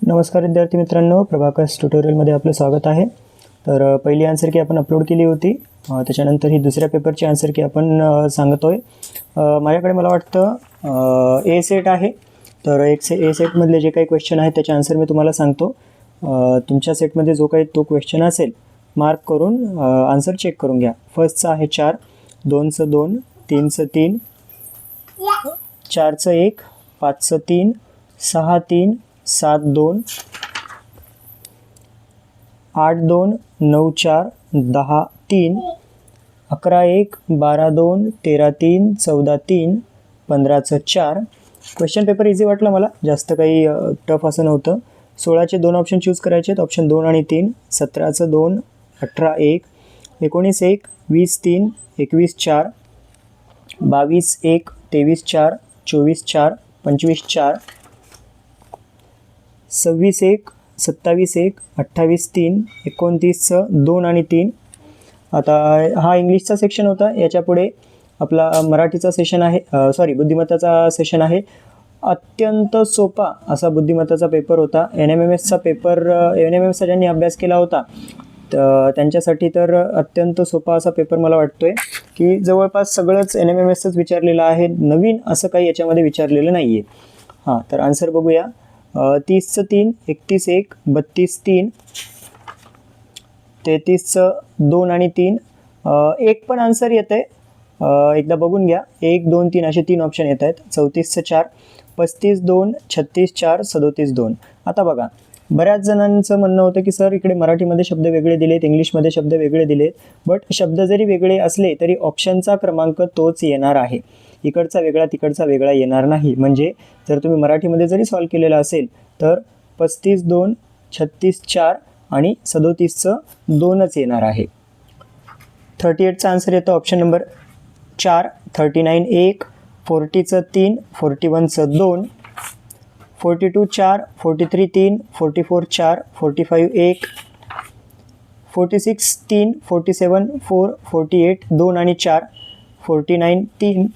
नमस्कार विद्यार्थी मित्रांनो, प्रभाकर्स ट्युटोरियलमध्ये आपलं स्वागत आहे। तर पहिली आन्सर की आपण अपलोड केली होती, त्याच्यानंतर ही दुसऱ्या पेपरची आन्सर की आपण सांगतोय। माझ्याकडे मला वाटतं ए सेट आहे, तर ए सेटमधले जे काही क्वेश्चन आहेत त्याचे आन्सर मी तुम्हाला सांगतो। तुमच्या सेटमध्ये जो काही तो क्वेश्चन असेल मार्क करून आन्सर चेक करून घ्या। फर्स्टचा आहे 4, 2चं 2, 3चं 3, 4चं 1, 5चं 3, 6 3, 7 2, 8 2, 9 4, 10 3, 11 1, 12 2, 13 3, 14 3, 15चं 4। क्वेश्चन पेपर इझी वाटलं मला, जास्त काही टफ असं नव्हतं। 16चे 2 ऑप्शन चूज करायचे आहेत, ऑप्शन 2 आणि 3। 17चं 2, 18 1, 19 1, 20 3, 21 4, 22 1, 23 4, 24 4, 25 4, 26 1, 27 1, 28 3, 29चं 2 आणि 3। आता हा इंग्लिशचा सेक्शन होता, याच्या पुढे आपला मराठीचा सेशन आहे, बुद्धिमत्ताचा सेशन आहे। अत्यंत सोपा असा बुद्धिमत्ताचा पेपर होता। NMMSचा पेपर, NMMSचा ज्यांनी अभ्यास केला होता तर त्यांच्यासाठी तर अत्यंत सोपा असा पेपर मला वाटतोय की जवळपास सगळंच NMMSचंच विचारलेलं आहे, नवीन असं काही याच्यामध्ये विचारलेलं नाही आहे। तर आन्सर बघूया। 30चं 3, 31 1, 32 3, 33चं 2 आणि 3, एक पण आन्सर येत आहे, एकदा बघून घ्या। 1 2 3 असे 3 ऑप्शन येत आहेत। 34चं 4, 35 2, 36 4, 37 2। आता बघा, बऱ्याच जणांचं म्हणणं होतं की सर इकडे मराठीमध्ये शब्द वेगळे दिलेत, इंग्लिशमध्ये शब्द वेगळे दिलेत, बट शब्द जरी वेगळे असले तरी ऑप्शनचा क्रमांक तोच येणार आहे, इकडचा वेगळा तिकडचा वेगळा येणार नाही। म्हणजे जर तुम्ही मराठीमध्ये जरी सॉल्व केलेला असेल तर 35 2, 36 4 आणि 37चं 2च येणार आहे। 38चा आन्सर येतो ऑप्शन नंबर 4, 39 1, 40चं 3, 41चं 2, 42 4, 43 3, 44 4, 45 1, 46 3, 47 4, 48 2 आणि 4, 49 3,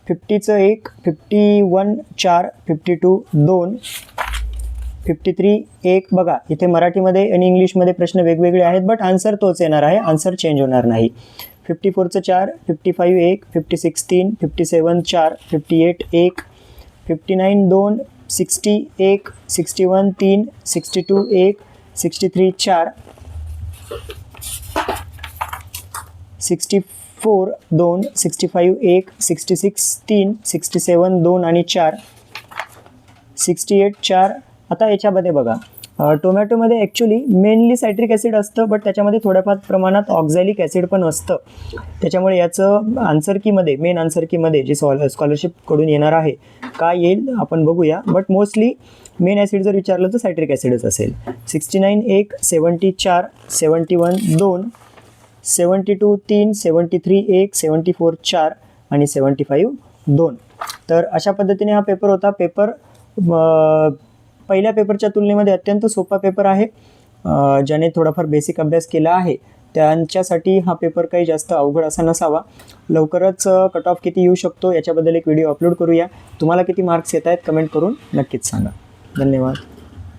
50चं 1, 51 4, 52 2, 53 1। बघा, इथे मराठीमध्ये आणि इंग्लिशमध्ये प्रश्न वेगवेगळे आहेत, बट आन्सर तोच येणार आहे, आन्सर चेंज होणार नाही। 54चं 4, 55 1, 56 3, 57 4, 58 1, 59 2, 60 1, 61 3, 62 1, 63 4, 64 2, 65 1, 66 3, 67 2 आणि 4, 68 4। आता याच्यामध्ये बघा, टोमॅटोमध्ये ॲक्च्युली मेनली सायट्रिक ॲसिड असतं, बट त्याच्यामध्ये थोड्याफार प्रमाणात ऑक्झॅलिक ॲसिड पण असतं, त्याच्यामुळे याचं आन्सर कीमध्ये, मेन आन्सर कीमध्ये जी स्कॉलरशिपकडून येणार आहे काय येईल आपण बघूया, बट मोस्टली मेन ॲसिड जर विचारलं तर सायट्रिक ॲसिडच असेल। 69 1, 70 4, 71 2, 72 3, 73 1, 74 4 आणि 75 2। तर अशा पद्धतीने हा पेपर होता। पेपर पहिल्या पेपरच्या तुलनेमध्ये अत्यंत सोपा पेपर आहे, ज्याने थोडाफार बेसिक अभ्यास केला आहे त्यांच्यासाठी हा पेपर काही जास्त अवघड असा नसावा। लवकरच कट ऑफ किती येऊ शकतो याच्याबद्दल एक व्हिडिओ अपलोड करूया। तुम्हाला किती मार्क्स येत आहेत कमेंट करून नक्कीच सांगा। धन्यवाद।